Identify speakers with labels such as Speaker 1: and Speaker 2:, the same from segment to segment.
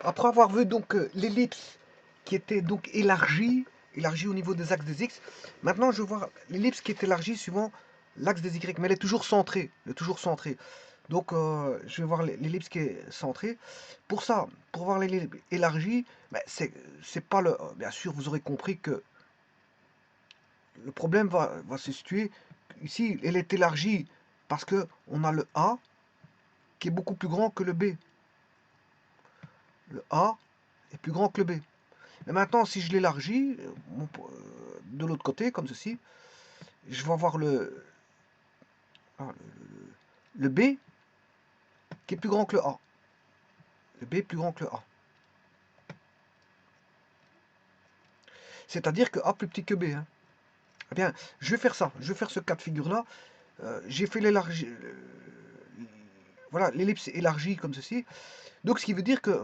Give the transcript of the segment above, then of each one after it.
Speaker 1: Après avoir vu donc l'ellipse qui était donc élargie au niveau des axes des X, maintenant je vais voir l'ellipse qui est élargie suivant l'axe des Y, mais elle est toujours centrée. Elle est toujours centrée. Donc je vais voir l'ellipse qui est centrée. Pour ça, pour voir l'ellipse élargie, ben, c'est pas le. Bien sûr, vous aurez compris que le problème va se situer ici. Elle est élargie parce que on a le A qui est beaucoup plus grand que le B. Le A est plus grand que le B. Mais maintenant, si je l'élargis de l'autre côté, comme ceci, je vais avoir ah, le B qui est plus grand que le A. Le B est plus grand que le A. C'est-à-dire que A plus petit que B. Hein. Eh bien, je vais faire ça. Je vais faire ce cas de figure-là. J'ai fait l'élargie. Voilà, l'ellipse élargie comme ceci. Donc, ce qui veut dire que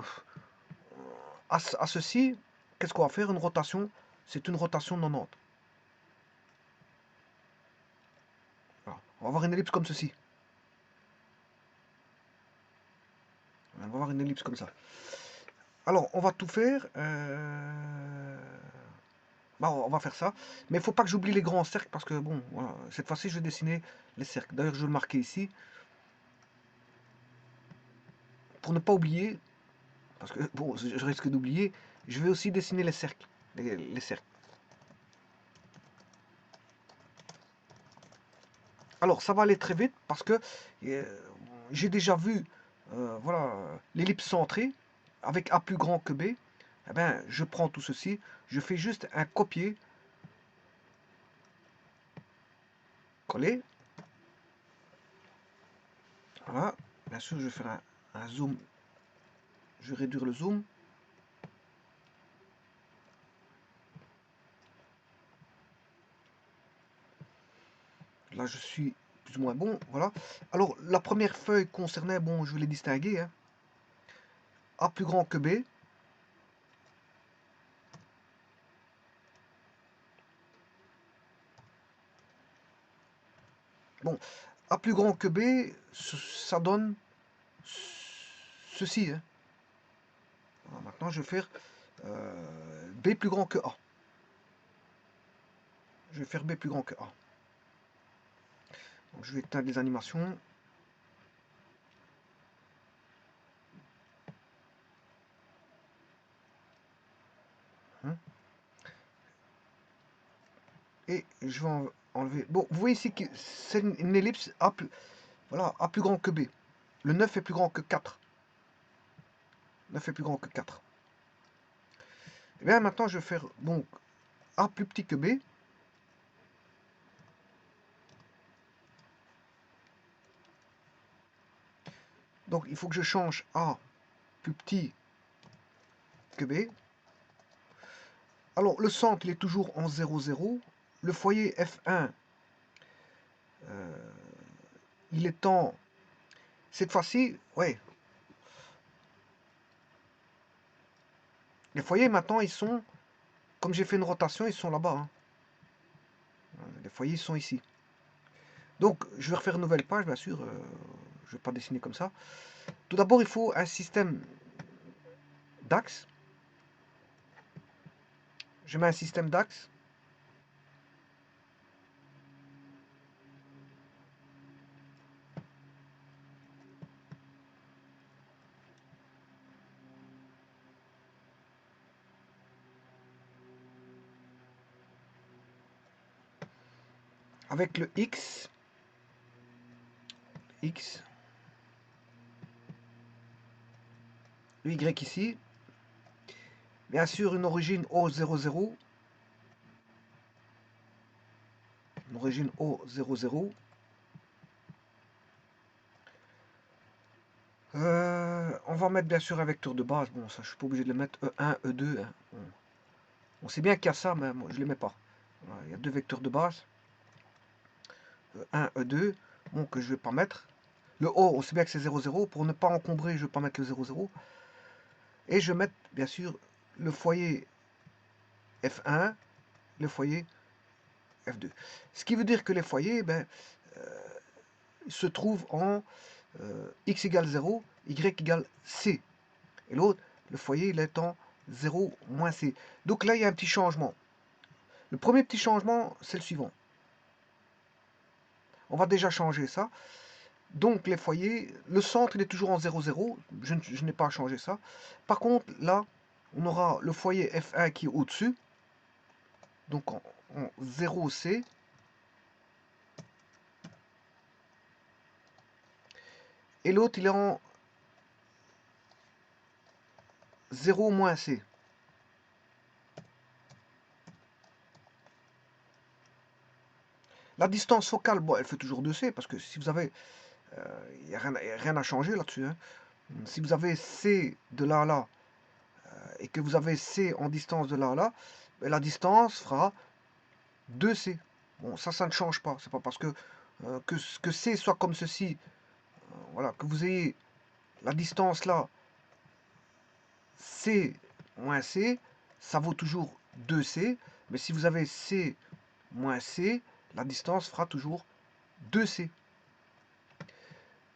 Speaker 1: à ceci, qu'est-ce qu'on va faire? Une rotation. C'est une rotation 90. Voilà. On va avoir une ellipse comme ceci. On va avoir une ellipse comme ça. Alors, on va tout faire. Bah, on va faire ça. Mais il ne faut pas que j'oublie les grands cercles parce que, bon, voilà, cette fois-ci, je vais dessiner les cercles. D'ailleurs, je vais le marquer ici. Pour ne pas oublier, parce que, bon, je risque d'oublier, je vais aussi dessiner les cercles. Les cercles. Alors, ça va aller très vite parce que j'ai déjà vu, voilà, l'ellipse centrée avec A plus grand que B. Eh bien, je prends tout ceci, je fais juste un copier, coller. Voilà. Bien sûr, je vais faire un zoom. Je vais réduire le zoom. Là, je suis plus ou moins bon. Voilà. Alors, la première feuille concernait, bon, je vais les distinguer. Hein. A plus grand que B. Bon, A plus grand que B, ça donne ceci. Hein. Voilà, maintenant, je vais faire B plus grand que A. Je vais faire B plus grand que A. Donc, je vais éteindre les animations. Hein. Et je vais enlever. Bon, vous voyez ici que c'est une ellipse A plus, voilà, A plus grand que B. Le 9 est plus grand que 4. 9 est plus grand que 4. Et bien maintenant, je vais faire donc A plus petit que B. Donc il faut que je change A plus petit que B. Alors le centre il est toujours en 0, 0. Le foyer F1, il est en... Cette fois-ci, ouais. Les foyers maintenant ils sont... Comme j'ai fait une rotation, ils sont là-bas. Hein. Les foyers sont ici. Donc je vais refaire une nouvelle page, bien sûr. Je ne vais pas dessiner comme ça. Tout d'abord, il faut un système d'axes. Je mets un système d'axes. Avec le X. X. Le Y ici. Bien sûr, une origine O00. Une origine O00. On va mettre bien sûr un vecteur de base. Bon, ça, je suis pas obligé de le mettre E1, E2. Hein. On sait bien qu'il y a ça, mais moi, je ne les mets pas. Voilà, il y a deux vecteurs de base. E1, E2. Bon, que je ne vais pas mettre. Le O, on sait bien que c'est 0, 0. Pour ne pas encombrer, je ne vais pas mettre le 0, 0. Et je vais mettre, bien sûr, le foyer F1, le foyer F2. Ce qui veut dire que les foyers, ben, se trouvent en x égale 0, y égale c. Et l'autre, le foyer il est en 0 moins C. Donc là, il y a un petit changement. Le premier petit changement, c'est le suivant. On va déjà changer ça. Donc les foyers, le centre il est toujours en 0, 0. Je n'ai pas changé ça. Par contre, là, on aura le foyer F1 qui est au-dessus. Donc en 0C. Et l'autre, il est en 0 moins C. La distance focale, bon, elle fait toujours 2C, parce que si vous avez... Il n'y a rien à changer là-dessus. Hein. Si vous avez C de là à là, et que vous avez C en distance de là à là, ben, la distance fera 2C. Bon, ça ne change pas. C'est pas parce que C soit comme ceci, voilà, que vous ayez la distance là, C moins C, ça vaut toujours 2C. Mais si vous avez C moins C, la distance fera toujours 2C.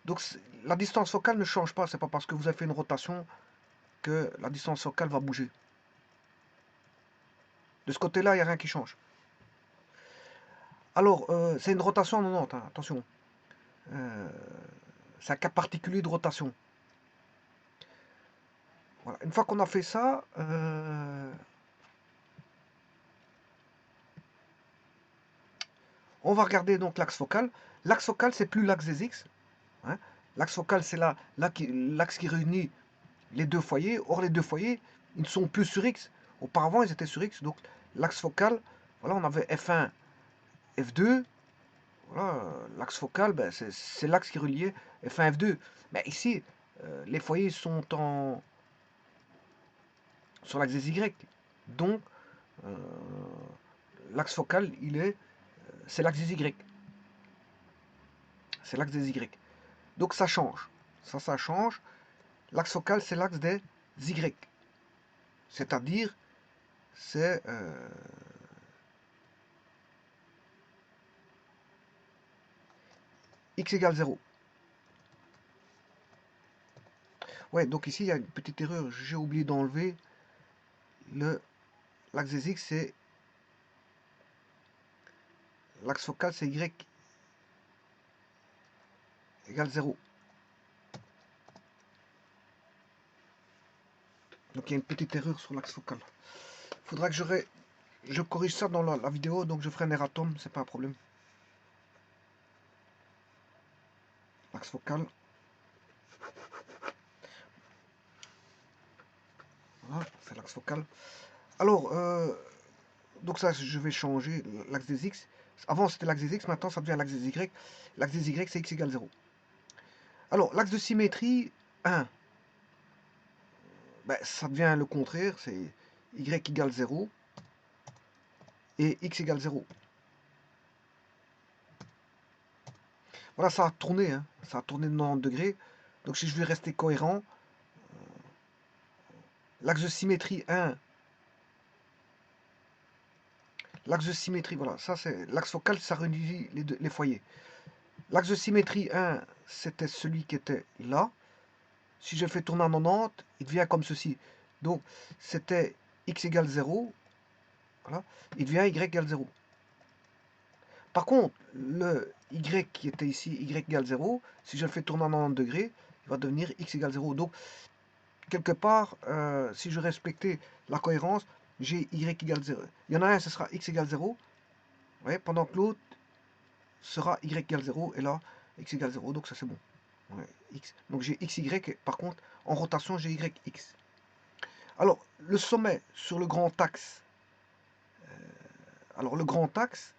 Speaker 1: Donc la distance focale ne change pas. C'est pas parce que vous avez fait une rotation que la distance focale va bouger. De ce côté-là, il n'y a rien qui change. Alors, c'est une rotation en 90, hein, attention. C'est un cas particulier de rotation. Voilà. Une fois qu'on a fait ça, on va regarder donc l'axe focal. L'axe focal, c'est plus l'axe des X. Hein. L'axe focal, c'est l'axe qui réunit les deux foyers. Or, les deux foyers, ils ne sont plus sur X. Auparavant, ils étaient sur X. Donc, l'axe focal, voilà, on avait F1, F2. Voilà, l'axe focal, ben, c'est l'axe qui reliait F1, F2. Mais ici, les foyers sont sur l'axe des Y. Donc, l'axe focal, c'est l'axe des Y. C'est l'axe des Y. Donc ça change. Ça change. L'axe focal, c'est l'axe des Y. C'est-à-dire, c'est X égale 0. Ouais, donc ici, il y a une petite erreur. J'ai oublié d'enlever l'axe des X, c'est l'axe focal, c'est Y égale 0. Donc il y a une petite erreur sur l'axe focal. Il faudra que je corrige ça dans la vidéo, donc je ferai un erratum, c'est pas un problème. L'axe focal. Voilà, c'est l'axe focal. Alors, donc ça, je vais changer l'axe des X. Avant, c'était l'axe des X, maintenant, ça devient l'axe des Y. L'axe des Y, c'est X égale 0. Alors, l'axe de symétrie, 1. Ben, ça devient le contraire, c'est Y égale 0 et X égale 0. Voilà, ça a tourné, hein. Ça a tourné de 90 degrés. Donc, si je veux rester cohérent, l'axe de symétrie 1, l'axe de symétrie, voilà, ça c'est l'axe focal, ça réunit les foyers. L'axe de symétrie 1, c'était celui qui était là. Si je fais tourner en 90, il devient comme ceci. Donc, c'était X égale 0. Voilà. Il devient Y égale 0. Par contre, le Y qui était ici, Y égale 0, si je le fais tourner en 90 degrés, il va devenir X égale 0. Donc, quelque part, si je respectais la cohérence, j'ai Y égale 0. Il y en a un, ce sera X égale 0, ouais, pendant que l'autre sera Y égale 0, et là, X égale 0, donc ça c'est bon. Ouais, X. Donc j'ai XY, par contre, en rotation, j'ai YX. Alors, le sommet sur le grand axe. Alors, le grand axe,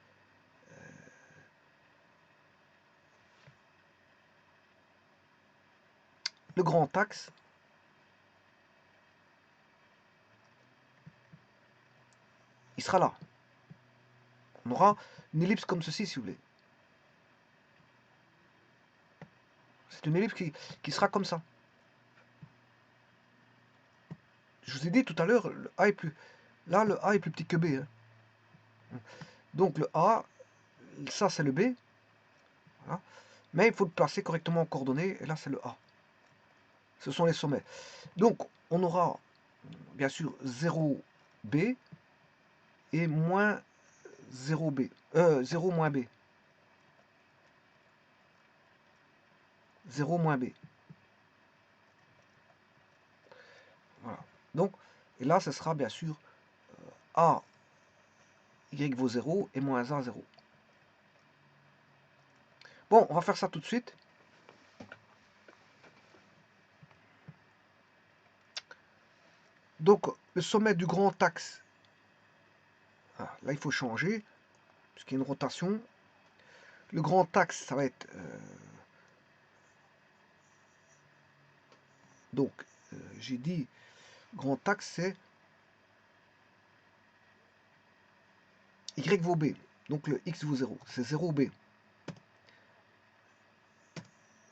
Speaker 1: il sera là. On aura une ellipse comme ceci, si vous voulez. C'est une ellipse qui sera comme ça. Je vous ai dit tout à l'heure, le A est plus... Là, le A est plus petit que B. Hein. Donc, le A, ça, c'est le B. Voilà. Mais il faut le placer correctement en coordonnées. Et là, c'est le A. Ce sont les sommets. Donc, on aura bien sûr 0b et moins 0b, 0 moins b, 0 moins b. Voilà. Donc, et là, ce sera bien sûr a, y vaut 0 et moins a, 0. Bon, on va faire ça tout de suite. Donc, le sommet du grand axe, là, il faut changer, puisqu'il y a une rotation. Le grand axe, ça va être... donc, j'ai dit, grand axe, c'est y vaut b. Donc, le x vaut 0. C'est 0b.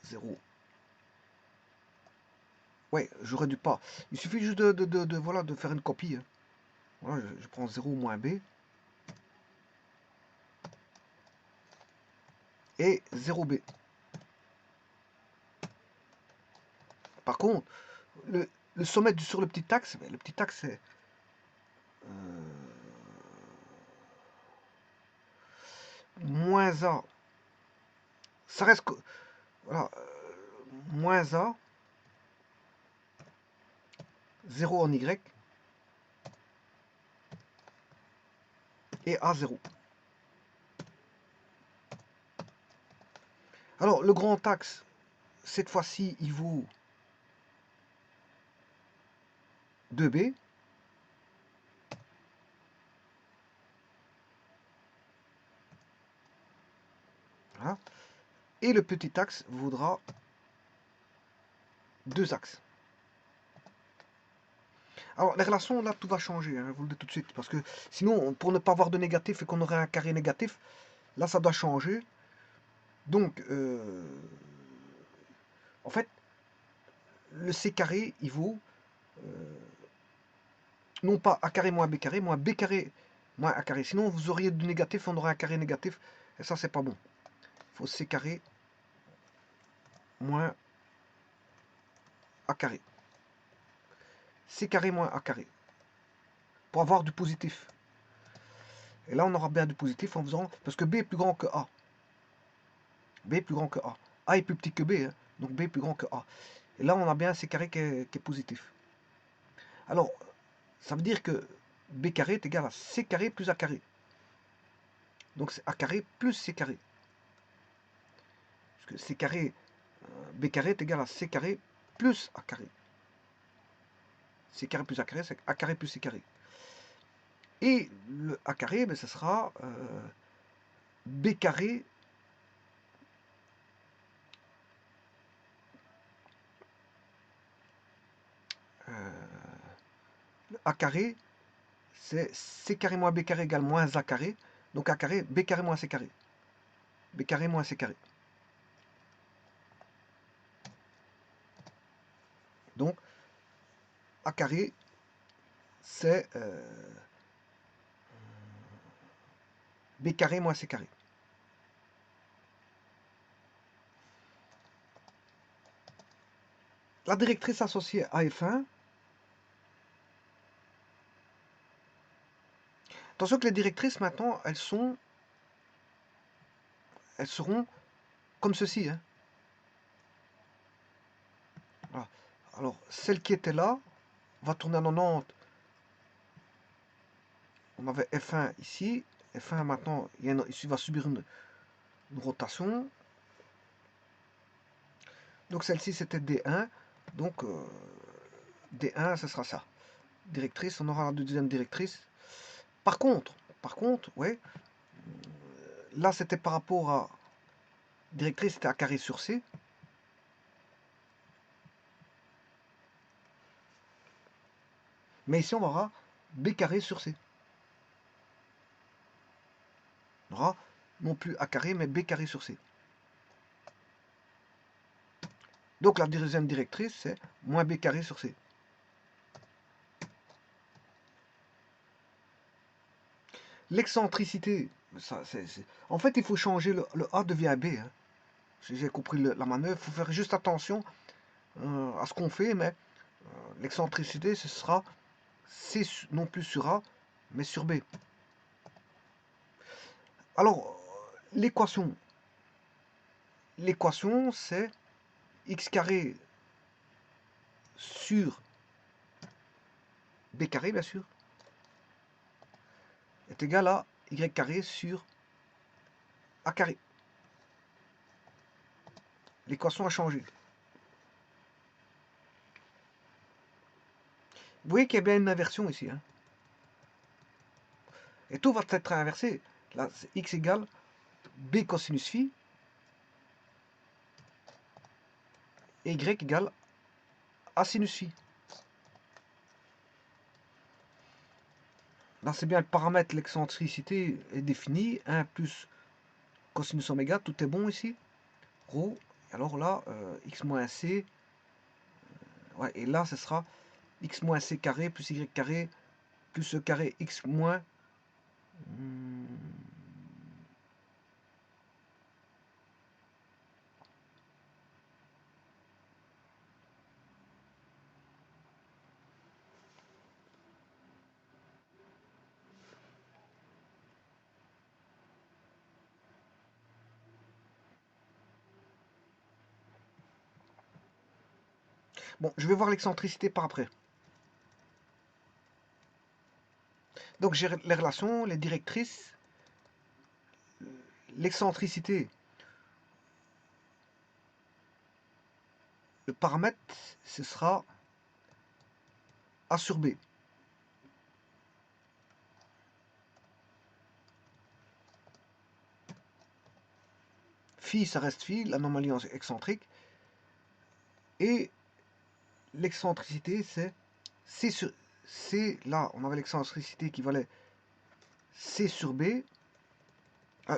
Speaker 1: 0. Ouais, j'aurais dû pas. Il suffit juste voilà, de faire une copie. Hein. Voilà, je prends 0 moins b. Et 0b. Par contre, le sommet sur le petit axe, le petit axe c'est moins a. Ça reste que, voilà, moins a, 0 en y, et a 0. Alors, le grand axe, cette fois-ci, il vaut 2b. Voilà. Et le petit axe vaudra 2 axes. Alors, les relations, là, tout va changer, hein, je vous le dis tout de suite. Parce que sinon, pour ne pas avoir de négatif et qu'on aurait un carré négatif, là, ça doit changer. Donc, en fait, le c carré, il vaut non pas a carré moins b carré moins a carré. Sinon, vous auriez du négatif, on aurait un carré négatif. Et ça, c'est pas bon. Il faut c carré moins a carré. C carré moins a carré. Pour avoir du positif. Et là, on aura bien du positif en faisant... Parce que b est plus grand que a. B est plus grand que a. A est plus petit que b. Hein, donc b est plus grand que a. Et là, on a bien c carré qui est positif. Alors, ça veut dire que b carré est égal à c carré plus a carré. Donc c'est a carré plus c carré. Parce que c carré, b carré est égal à c carré plus a carré. C carré plus a carré, c'est a carré plus c carré. Et le a carré, ben, ce sera b carré a carré, c'est c carré moins b carré égale moins a carré. Donc a carré, b carré moins c carré. B carré moins c carré. Donc a carré, c'est b carré moins c carré. La directrice associée à F1. Attention que les directrices maintenant, elles seront comme ceci. Hein. Voilà. Alors, celle qui était là va tourner à 90. On avait F1 ici. F1 maintenant, il va subir une rotation. Donc celle-ci c'était D1. Donc D1, ce sera ça. Directrice, on aura la deuxième directrice. Par contre, ouais, là c'était par rapport à directrice, c'était A carré sur C. Mais ici on aura B carré sur C. On aura non plus A carré, mais B carré sur C. Donc la deuxième directrice, c'est moins B carré sur C. L'excentricité, en fait, il faut changer le A devient B. Hein. J'ai compris la manœuvre. Il faut faire juste attention à ce qu'on fait, mais l'excentricité, ce sera C non plus sur A, mais sur B. Alors, l'équation, c'est x carré sur b carré, bien sûr, est égal à y carré sur a carré. L'équation a changé. Vous voyez qu'il y a bien une inversion ici. Hein. Et tout va être inversé. Là, c'est x égale b cosinus phi et y égale a sinus phi. Là, c'est bien le paramètre, l'excentricité est définie. 1 plus cosinus oméga, tout est bon ici. Rho. Alors là, x moins c. Ouais, et là, ce sera x moins c carré plus y carré plus e carré x moins. Bon, je vais voir l'excentricité par après. Donc j'ai les relations, les directrices, l'excentricité. Le paramètre, ce sera A sur B. Phi, ça reste phi, l'anomalie excentrique. Et l'excentricité, c'est C sur C. Là, on avait l'excentricité qui valait C sur B.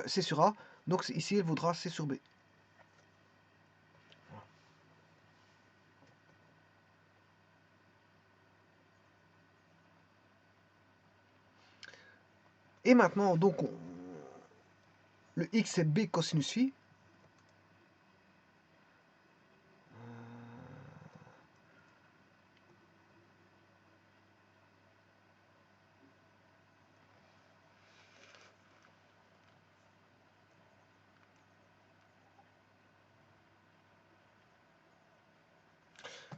Speaker 1: C sur A. Donc ici, elle vaudra C sur B. Et maintenant, donc, le x c'est b cosinus phi.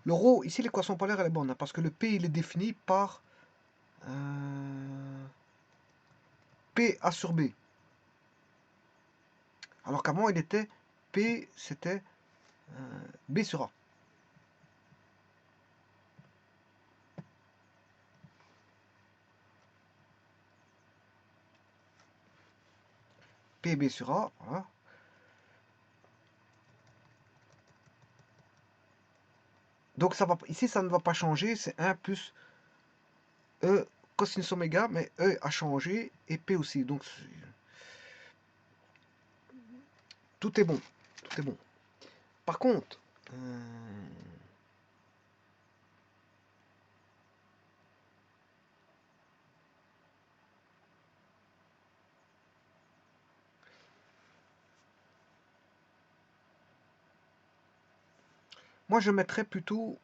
Speaker 1: Le rho, ici l'équation polaire elle est bonne, hein, parce que le P il est défini par P A sur B. Alors qu'avant il était P, c'était B sur A. P B sur A, voilà. Donc ça va, ici ça ne va pas changer, c'est 1 plus E cosinus oméga, mais E a changé et P aussi. Donc tout est bon. Tout est bon. Par contre, moi je mettrais plutôt,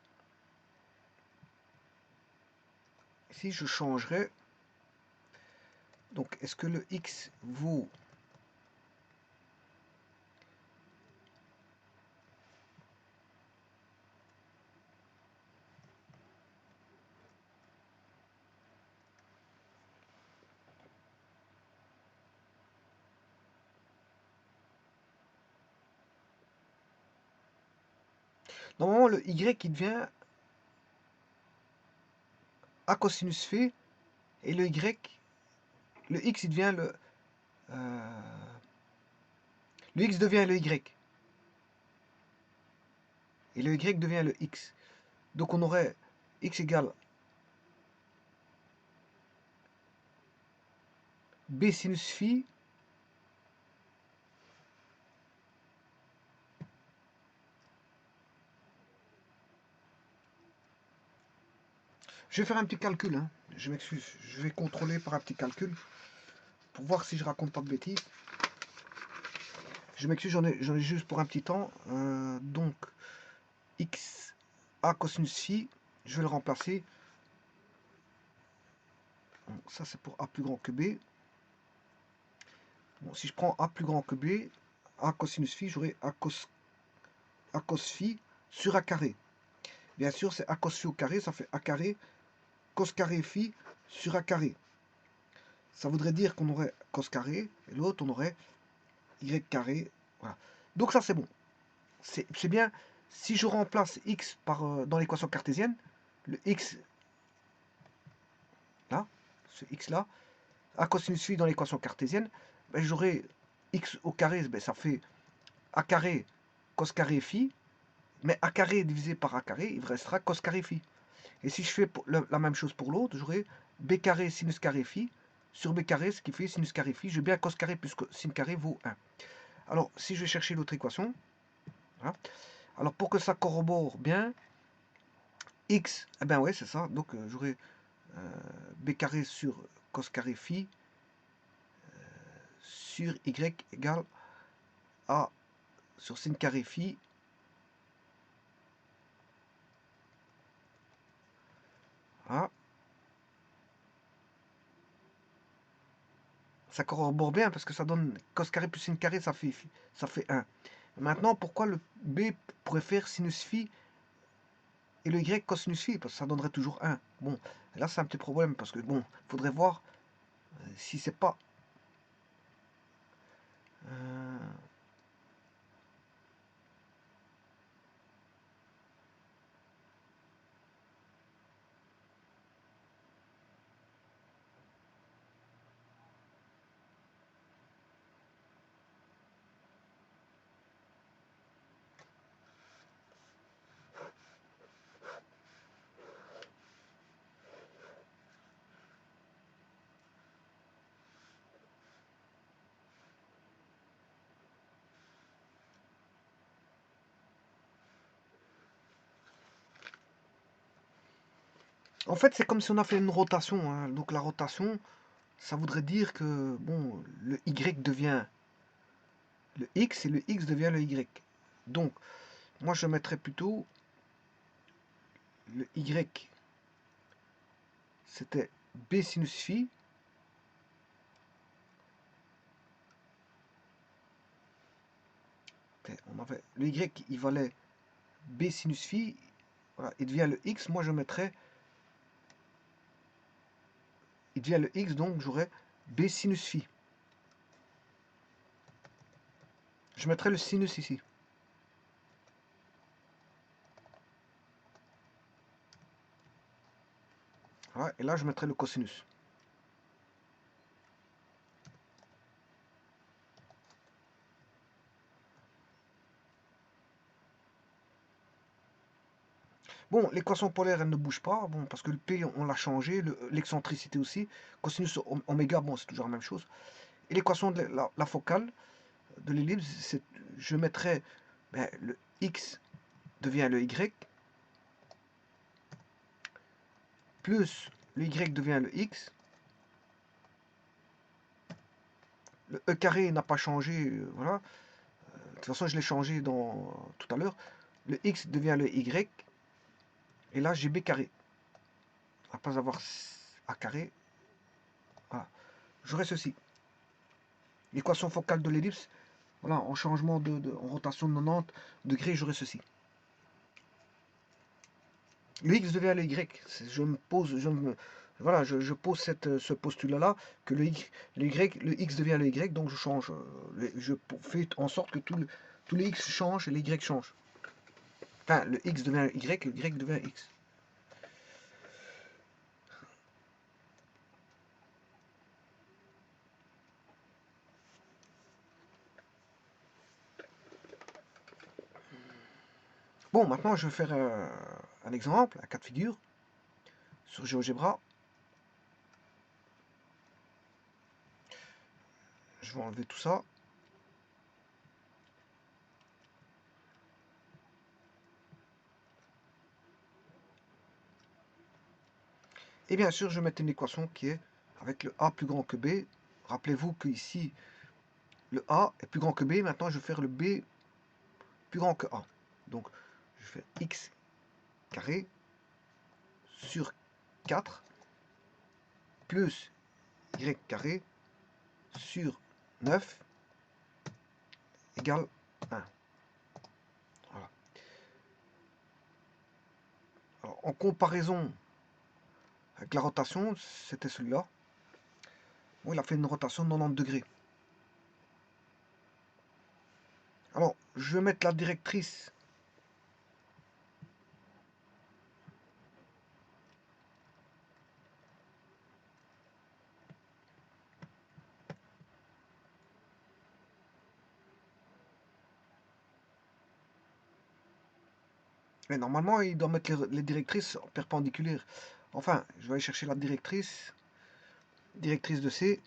Speaker 1: ici je changerais, donc est-ce que le X vaut normalement le Y qui devient A cosinus phi et le Y, le X il devient le X devient le Y et le Y devient le X. Donc on aurait X égale B sinus phi Je vais faire un petit calcul, hein. Je m'excuse, je vais contrôler par un petit calcul pour voir si je raconte pas de bêtises. Je m'excuse, j'en ai juste pour un petit temps. Donc, x a cosinus phi, je vais le remplacer. Bon, ça c'est pour A plus grand que B. Bon, si je prends A plus grand que B, A cosinus phi, j'aurai A cos phi sur A carré. Bien sûr, c'est A cos phi au carré, ça fait A carré cos carré phi sur A carré. Ça voudrait dire qu'on aurait cos carré, et l'autre on aurait y carré. Voilà. Donc ça c'est bon. C'est bien. Si je remplace x dans l'équation cartésienne, le x là, ce x là, A cosinus phi dans l'équation cartésienne, ben, j'aurai x au carré, ben, ça fait A carré cos carré phi, mais A carré divisé par A carré, il restera cos carré phi. Et si je fais la même chose pour l'autre, j'aurai b carré sinus carré phi sur b carré, ce qui fait sinus carré phi. J'ai bien cos carré plus sin carré vaut 1. Alors, si je vais chercher l'autre équation, voilà. Alors pour que ça corrobore bien, x, eh ben ouais, c'est ça. Donc j'aurai b carré sur cos carré phi sur y égale a sur sin carré phi. Voilà. Ça corrobore bien parce que ça donne cos carré plus sin carré, ça fait 1. Maintenant, pourquoi le b pourrait faire sinus phi et le y cosinus phi? Parce que ça donnerait toujours 1. Bon, là c'est un petit problème parce que bon, il faudrait voir si c'est pas... En fait, c'est comme si on a fait une rotation, hein. Donc la rotation, ça voudrait dire que bon, le y devient le x et le x devient le y. Donc, moi je mettrais plutôt le y, c'était b sinus phi. On avait, le y, il valait b sinus phi, voilà, il devient le x. Moi je mettrais, il devient le x, donc j'aurais b sinus phi. Je mettrais le sinus ici. Voilà, et là je mettrais le cosinus. Bon, l'équation polaire, elle ne bouge pas, bon, parce que le P, on l'a changé, l'excentricité aussi. Cosinus oméga, bon, c'est toujours la même chose. Et l'équation de la focale de l'ellipse, je mettrais ben, le x devient le y, plus le y devient le x. Le e carré n'a pas changé, voilà. De toute façon, je l'ai changé tout à l'heure. Le x devient le y, et là, j'ai b carré. Après avoir a carré, voilà. J'aurai ceci. L'équation focale de l'ellipse, voilà, en changement en rotation de 90 degrés, j'aurai ceci. Le x devient le y. Je me pose, voilà, je pose ce postulat-là, que le x devient le y, donc je change, je fais en sorte que tous les x changent et les y changent. Enfin, le x devient y, le y devient x. Bon, maintenant je vais faire un exemple, un cas de figure, sur GeoGebra. Je vais enlever tout ça. Et bien sûr, je vais mettre une équation qui est avec le a plus grand que b. Rappelez-vous que ici, le a est plus grand que b. Maintenant, je vais faire le b plus grand que a. Donc, je fais x carré sur 4 plus y carré sur 9 égale 1. Voilà. Alors, en comparaison avec la rotation, c'était celui-là. Bon, il a fait une rotation de 90 degrés. Alors, je vais mettre la directrice. Mais normalement, il doit mettre les directrices perpendiculaires. Enfin, je vais aller chercher la directrice. Directrice de C.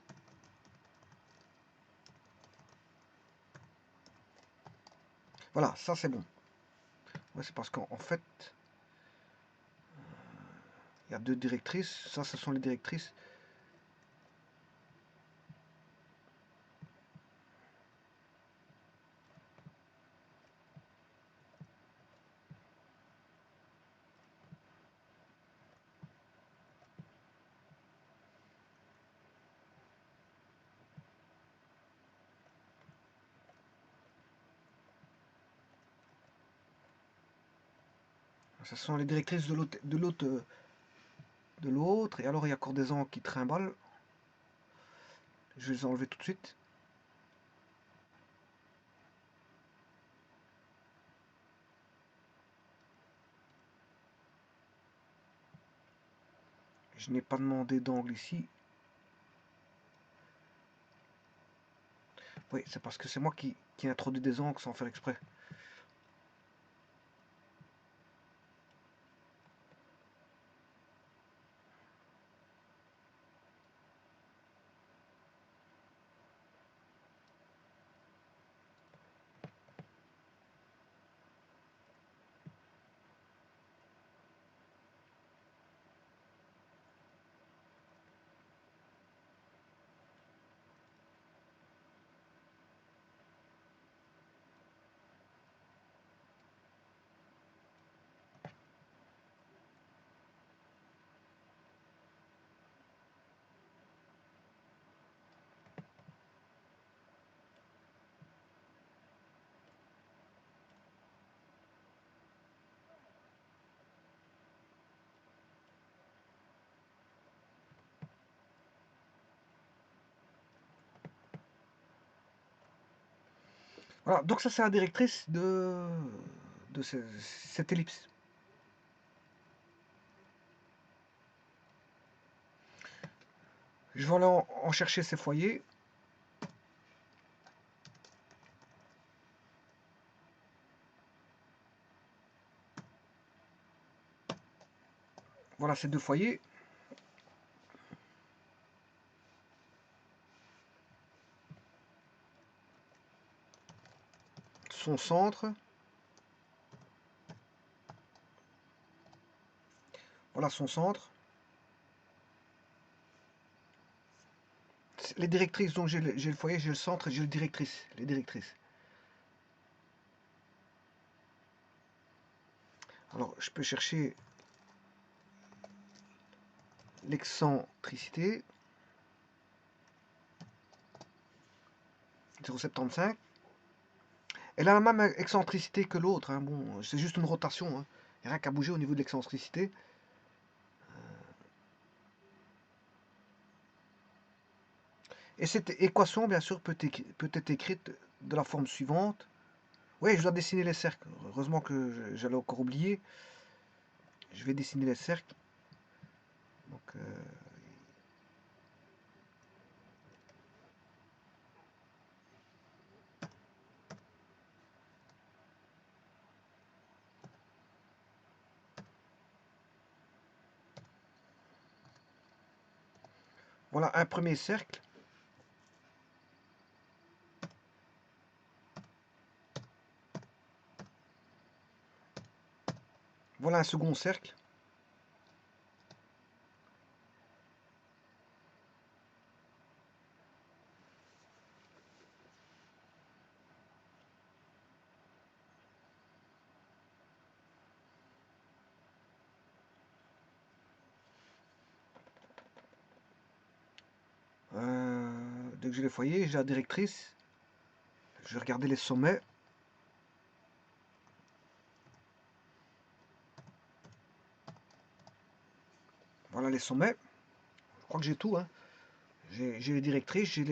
Speaker 1: Voilà, ça c'est bon. Ouais, c'est parce qu'en fait, il y a deux directrices. Ça, ce sont les directrices. Ce sont les directrices de l'autre. Et alors, il y a encore des angles qui trimballent. Je vais les enlever tout de suite. Je n'ai pas demandé d'angle ici. Oui, c'est parce que c'est moi qui introduis des angles sans faire exprès. Voilà, donc ça c'est la directrice de cette ellipse. Je vais aller en chercher ces foyers. Voilà ces deux foyers. Son centre. Voilà son centre. Les directrices, donc j'ai le foyer, j'ai le centre et j'ai les directrices. Alors je peux chercher l'excentricité. 0,75. Elle a la même excentricité que l'autre. Hein. Bon, c'est juste une rotation. Hein. Il n'y a rien qu'à bouger au niveau de l'excentricité. Et cette équation, bien sûr, peut être écrite de la forme suivante. Oui, je dois dessiner les cercles. Heureusement que j'allais encore oublier. Je vais dessiner les cercles. Donc, voilà un premier cercle. Voilà un second cercle. dès que j'ai les foyers, j'ai la directrice. Je vais regarder les sommets. Voilà les sommets. Je crois que j'ai tout. Hein. J'ai les directrices, j'ai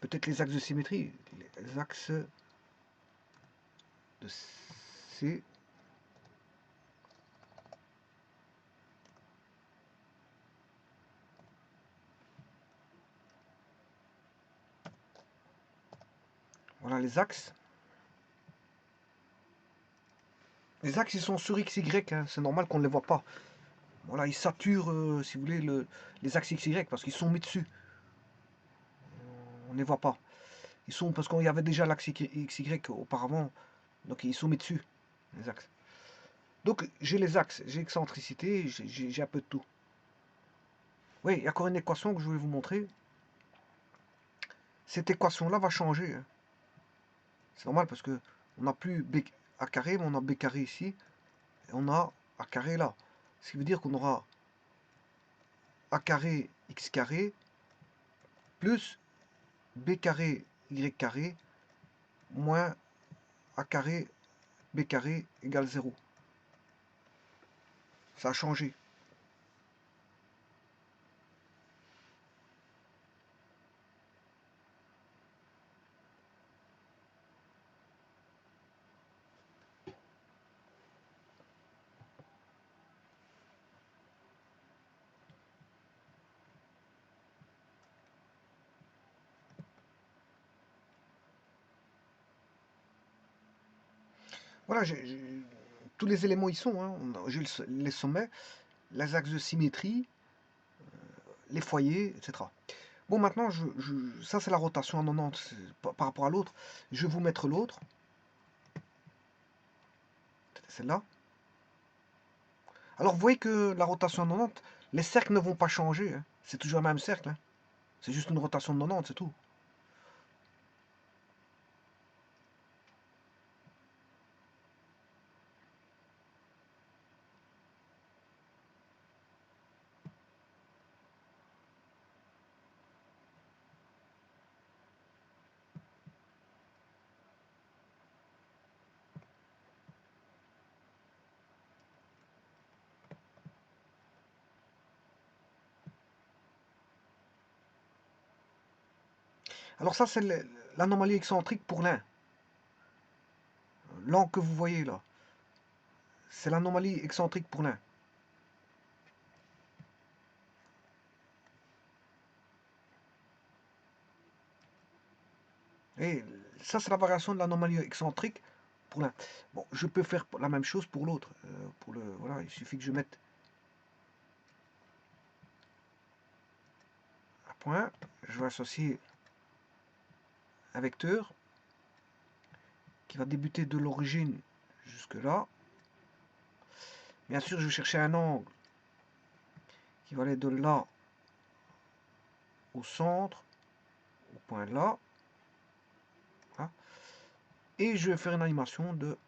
Speaker 1: peut-être les axes de symétrie. Les axes de C. Voilà les axes. Les axes, ils sont sur X, Y. Hein. C'est normal qu'on ne les voit pas. Voilà, ils saturent, si vous voulez, les axes X, Y parce qu'ils sont mis dessus. On ne les voit pas. Ils sont parce qu'il y avait déjà l'axe X, Y auparavant. Donc ils sont mis dessus, les axes. Donc j'ai les axes, j'ai excentricité, j'ai un peu de tout. Oui, il y a encore une équation que je voulais vous montrer. Cette équation-là va changer. Hein. C'est normal parce que on n'a plus B à carré, mais on a B carré ici. Et on a A carré là. Ce qui veut dire qu'on aura A carré X carré plus B carré Y carré moins A carré B carré égale 0. Ça a changé. Voilà, tous les éléments y sont. Hein. J'ai les sommets, les axes de symétrie, les foyers, etc. Bon, maintenant, ça c'est la rotation à 90 par rapport à l'autre. Je vais vous mettre l'autre. Celle-là. Alors, vous voyez que la rotation à 90, les cercles ne vont pas changer. Hein. C'est toujours le même cercle. Hein. C'est juste une rotation de 90, c'est tout. Alors ça, c'est l'anomalie excentrique pour l'un. L'angle que vous voyez là, c'est l'anomalie excentrique pour l'un. Et ça, c'est la variation de l'anomalie excentrique pour l'un. Bon, je peux faire la même chose pour l'autre. Voilà, il suffit que je mette un point. Je vais associer un vecteur qui va débuter de l'origine jusque là. Bien sûr, je vais chercher un angle qui va aller de là au centre, au point là. Voilà. Et je vais faire une animation de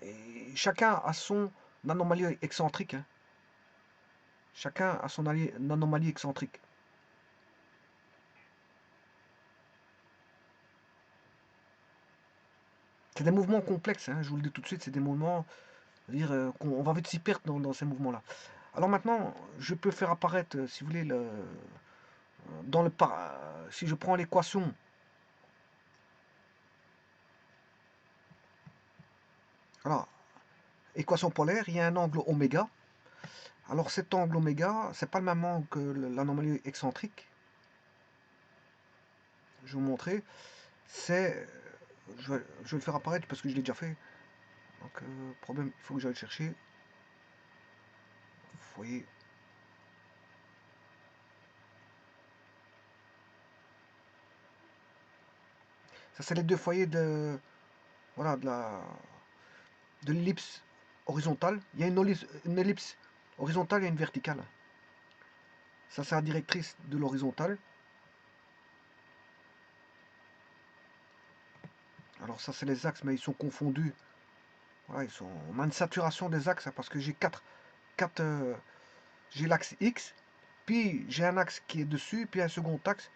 Speaker 1: et chacun a son anomalie excentrique. Hein. Chacun a son anomalie excentrique. C'est des mouvements complexes, hein, je vous le dis tout de suite, c'est des mouvements, dire qu'on va vite s'y perdre dans ces mouvements-là. Alors maintenant, je peux faire apparaître, si vous voulez, si je prends l'équation, voilà, équation polaire, il y a un angle oméga. Alors cet angle oméga, c'est pas le même angle que l'anomalie excentrique. Je vais vous montrer. Je vais le faire apparaître parce que je l'ai déjà fait. Donc problème, il faut que j'aille le chercher. Vous voyez. Ça c'est les deux foyers de voilà de l'ellipse horizontale. Il y a une ellipse horizontale et une verticale. Ça c'est la directrice de l'horizontale. Alors ça c'est les axes mais ils sont confondus. Voilà, on a une saturation des axes hein, parce que j'ai quatre j'ai l'axe X, puis j'ai un axe qui est dessus, puis un second axe.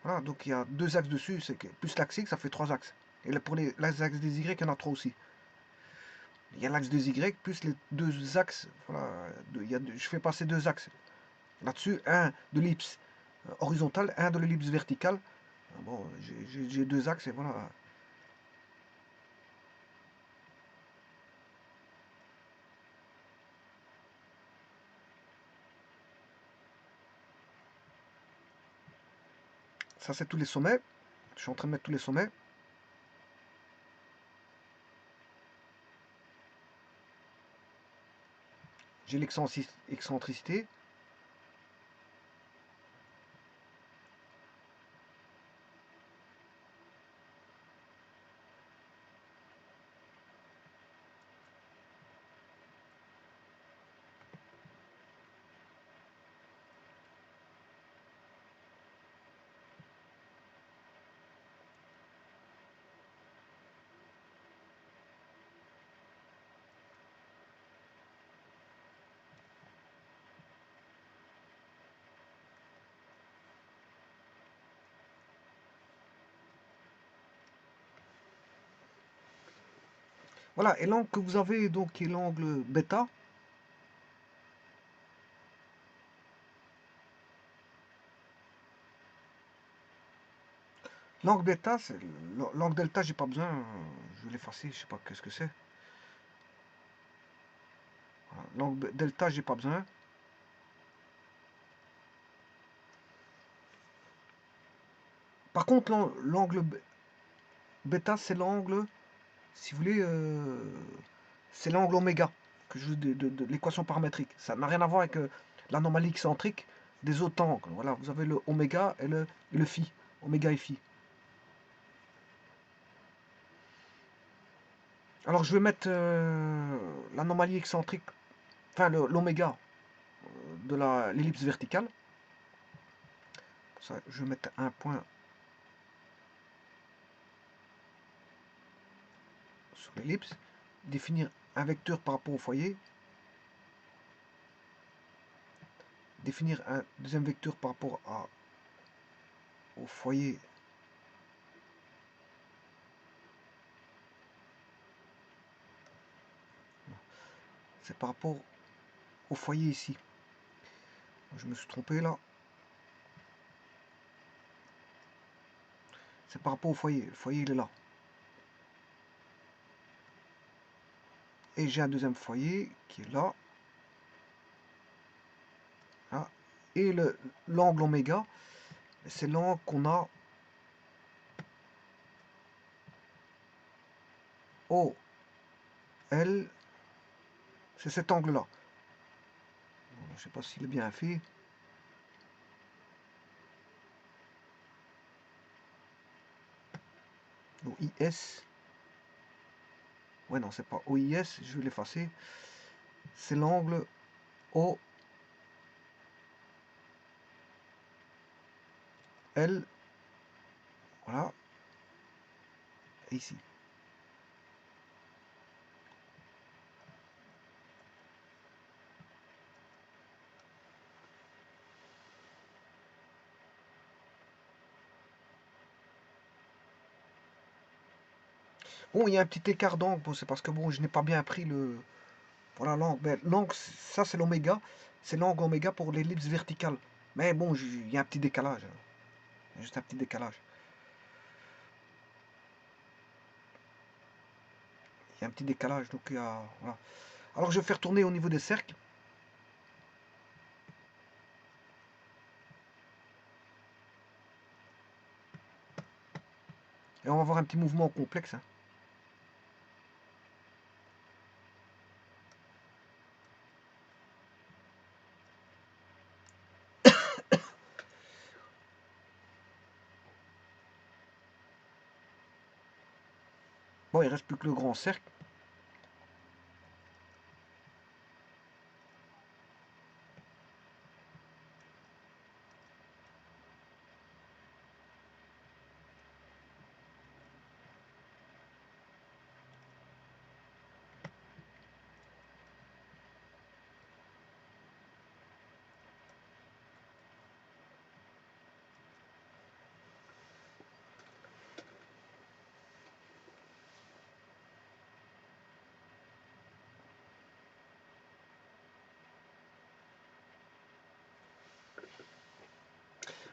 Speaker 1: Voilà, donc il y a deux axes dessus, plus l'axe X, ça fait trois axes. Et là, pour les axes des Y, il y en a trois aussi. Il y a l'axe des Y plus les deux axes. Voilà, je fais passer deux axes là-dessus, un de l'ellipse horizontale, un de l'ellipse verticale. Bon, j'ai deux axes et voilà. Ça, c'est tous les sommets. Je suis en train de mettre tous les sommets. J'ai l'excentricité. Voilà, et l'angle que vous avez, donc, qui est l'angle bêta. L'angle bêta, l'angle delta, j'ai pas besoin. Je vais l'effacer, je sais pas qu'est-ce que c'est. Voilà, l'angle delta, j'ai pas besoin. Par contre, l'angle bêta, c'est l'angle, si vous voulez, c'est l'angle oméga que je vous de l'équation paramétrique. Ça n'a rien à voir avec l'anomalie excentrique des autres angles. Voilà, vous avez le oméga et le phi, oméga et phi. Alors je vais mettre l'anomalie excentrique, enfin l'oméga de l'ellipse verticale. Ça, je vais mettre un point sur l'ellipse, définir un vecteur par rapport au foyer, définir un deuxième vecteur par rapport au foyer. C'est par rapport au foyer ici. Je me suis trompé là. C'est par rapport au foyer. Le foyer, il est là. Et j'ai un deuxième foyer qui est là. Là. Et l'angle oméga, c'est l'angle qu'on a O, L. C'est cet angle-là. Je ne sais pas s'il est bien fait. OIS. Ouais, non, c'est pas OIS. Je vais l'effacer. C'est l'angle O, L. Voilà. Et ici. Bon, il y a un petit écart d'angle. Bon, c'est parce que bon, je n'ai pas bien pris le. Voilà l'angle. Ben, l'angle, ça c'est l'oméga. C'est l'angle oméga pour l'ellipse verticale. Mais bon, il y a un petit décalage. Juste un petit décalage. Il y a un petit décalage. Donc, voilà. Alors, je vais faire tourner au niveau des cercles. Et on va avoir un petit mouvement complexe. Hein. Bon, il reste plus que le grand cercle.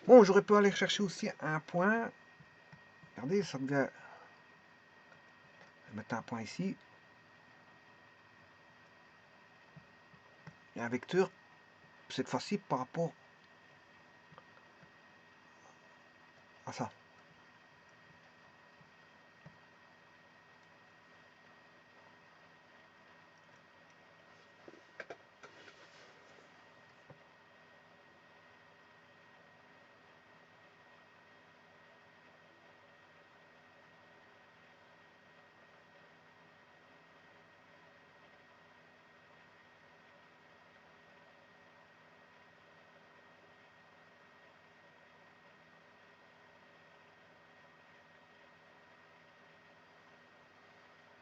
Speaker 1: Bon, j'aurais pu aller chercher aussi un point. Regardez, ça devient... Je vais mettre un point ici. Et un vecteur, cette fois-ci, par rapport à ça.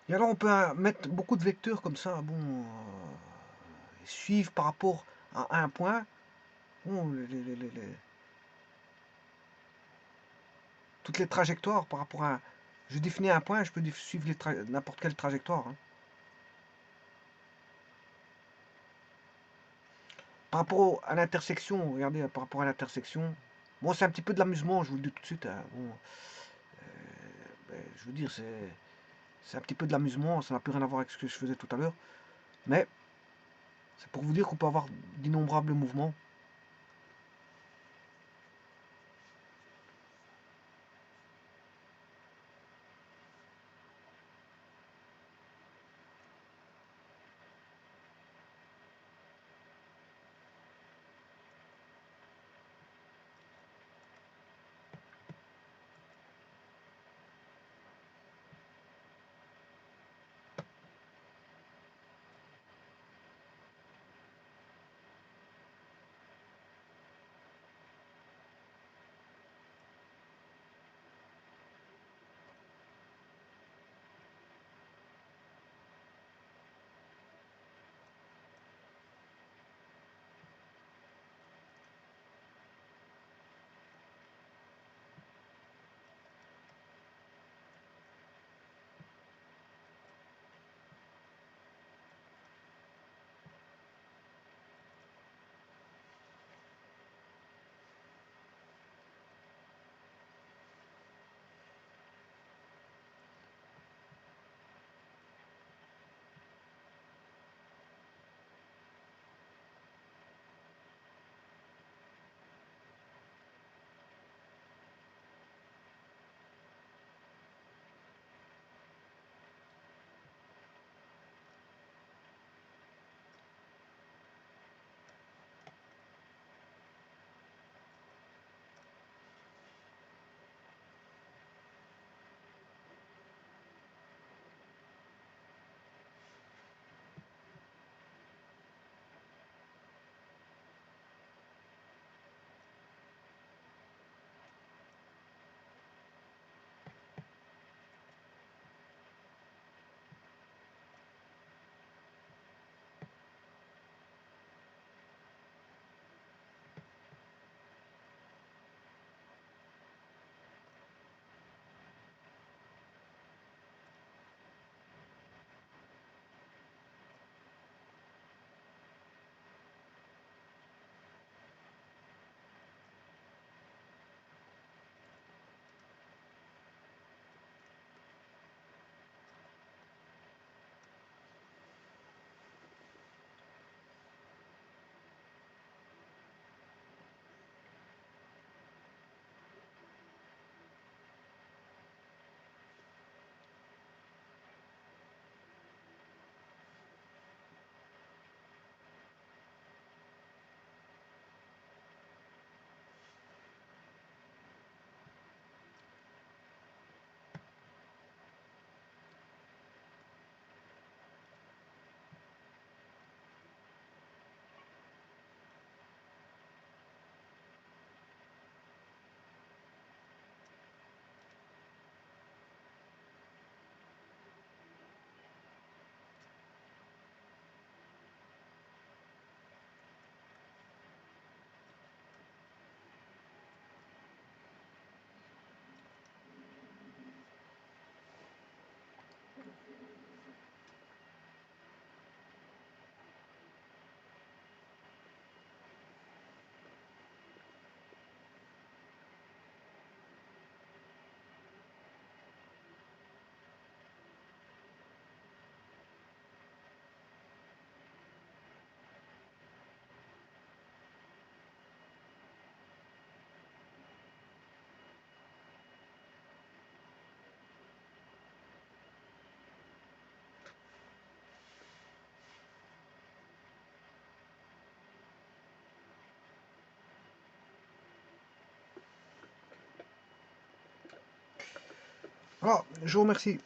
Speaker 1: Et alors, on peut mettre beaucoup de vecteurs comme ça, bon, suivre par rapport à un point. Bon, toutes les trajectoires par rapport à... Je définis un point, je peux suivre n'importe quelle trajectoire. Hein. Par rapport à l'intersection, regardez, par rapport à l'intersection, bon, c'est un petit peu de l'amusement, je vous le dis tout de suite. Hein. Bon, je veux dire, c'est un petit peu de l'amusement, ça n'a plus rien à voir avec ce que je faisais tout à l'heure. Mais c'est pour vous dire qu'on peut avoir d'innombrables mouvements. Ah, je vous remercie.